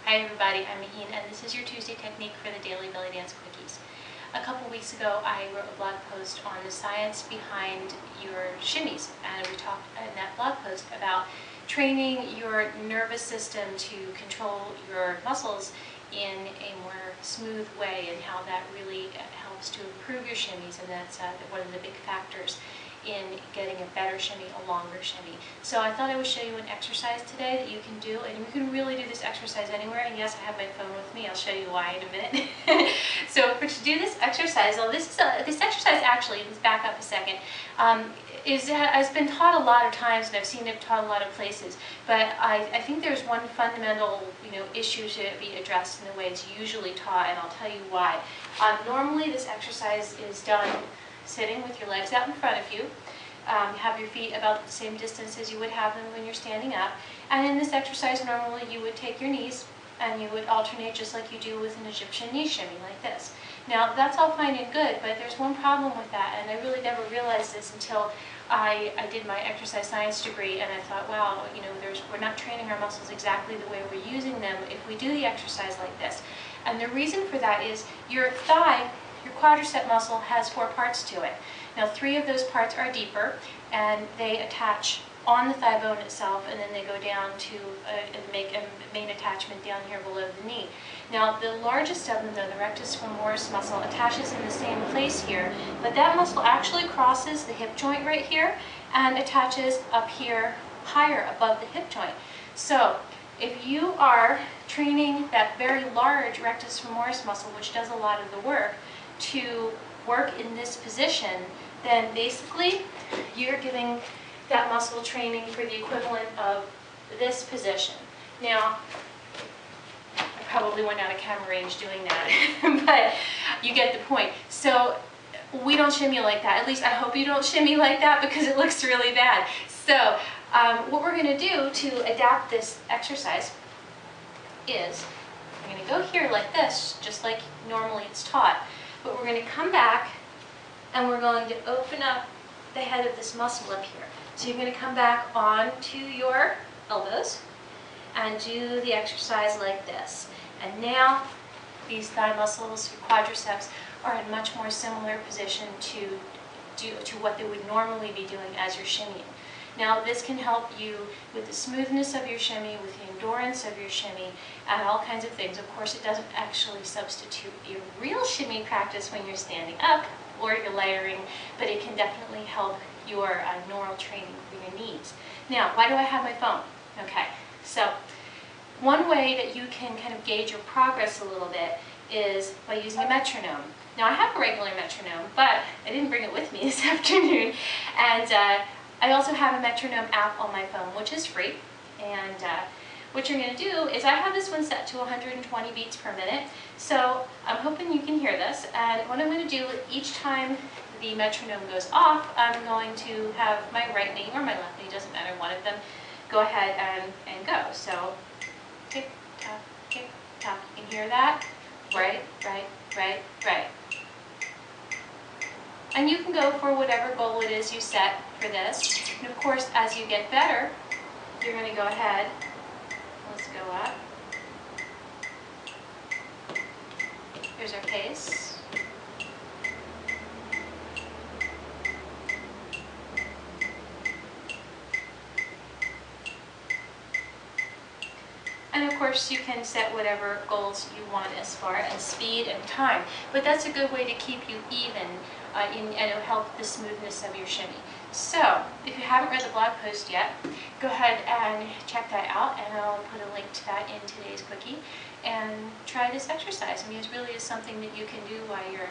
Hi everybody, I'm Mahin, and this is your Tuesday technique for the daily Bellydance Quickies. A couple weeks ago I wrote a blog post on the science behind your shimmies, and we talked in that blog post about training your nervous system to control your muscles in a more smooth way, and how that really helps to improve your shimmies, and that's one of the big factors in getting a better shimmy, a longer shimmy. So I thought I would show you an exercise today that you can do, and you can really do this exercise anywhere. And yes, I have my phone with me. I'll show you why in a minute. So to do this exercise, this exercise actually, let's back up a second, has been taught a lot of times, and I've seen it taught a lot of places. But I think there's one fundamental issue to be addressed in the way it's usually taught, and I'll tell you why. Normally this exercise is done sitting with your legs out in front of you. Have your feet about the same distance as you would have them when you're standing up. And in this exercise, normally you would take your knees and you would alternate just like you do with an Egyptian knee shimmy, like this. Now, that's all fine and good, but there's one problem with that, and I really never realized this until I did my exercise science degree, and I thought, wow, we're not training our muscles exactly the way we're using them if we do the exercise like this. And the reason for that is your thigh, your quadricep muscle, has 4 parts to it. Now 3 of those parts are deeper, and they attach on the thigh bone itself, and then they go down to make a main attachment down here below the knee. Now the largest of them, though, the rectus femoris muscle, attaches in the same place here, but that muscle actually crosses the hip joint right here and attaches up here higher above the hip joint. So if you are training that very large rectus femoris muscle, which does a lot of the work, to work in this position, then basically you're giving that muscle training for the equivalent of this position. Now, I probably went out of camera range doing that, but you get the point. So we don't shimmy like that. At least I hope you don't shimmy like that, because it looks really bad. So what we're going to do to adapt this exercise is we're going to go here like this, just like normally it's taught. But we're going to come back and we're going to open up the head of this muscle up here. So you're going to come back onto your elbows and do the exercise like this. And now these thigh muscles, your quadriceps, are in a much more similar position to what they would normally be doing as you're shimmying. Now this can help you with the smoothness of your shimmy, with the endurance of your shimmy, and all kinds of things. Of course, it doesn't actually substitute your real shimmy practice when you're standing up or you're layering, but it can definitely help your normal training for your knees. Now, why do I have my phone? Okay, so one way that you can kind of gauge your progress a little bit is by using a metronome. Now, I have a regular metronome, but I didn't bring it with me this afternoon, and I also have a metronome app on my phone, which is free. And what you're going to do is, I have this one set to 120 beats per minute. So I'm hoping you can hear this. And what I'm going to do each time the metronome goes off, I'm going to have my right knee or my left knee, doesn't matter, one of them, go ahead and go. So tick, tock, tick, tock. You can hear that? Right, right, right, right. And you can go for whatever goal it is you set for this. And of course, as you get better, you're going to go ahead. Let's go up. Here's our pace. And of course, you can set whatever goals you want as far as speed and time. But that's a good way to keep you even and it'll help the smoothness of your shimmy. So, if you haven't read the blog post yet, go ahead and check that out, and I'll put a link to that in today's quickie, and try this exercise. I mean, it really is something that you can do while you're,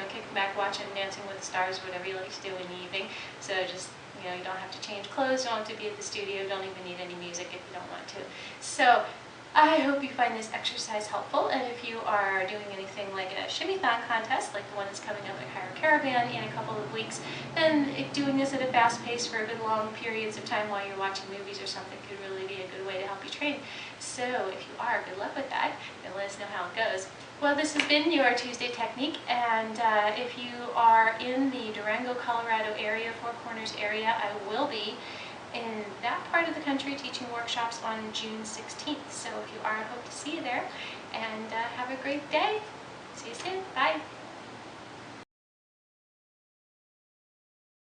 kicking back, watching Dancing with the Stars, whatever you like to do in the evening. So just, you don't have to change clothes, don't have to be at the studio, don't even need any music if you don't want to. So, I hope you find this exercise helpful, and if you are doing anything like a shimmy-thon contest, like the one that's coming up at Cairo Caravan in a couple of weeks, then doing this at a fast pace for a good long periods of time while you're watching movies or something could really be a good way to help you train. So if you are, good luck with that, and let us know how it goes. Well, this has been your Tuesday technique, and if you are in the Durango, Colorado area, Four Corners area, I will be in that part of the country teaching workshops on June 16th. So if you are, I hope to see you there, and have a great day. See you soon. Bye.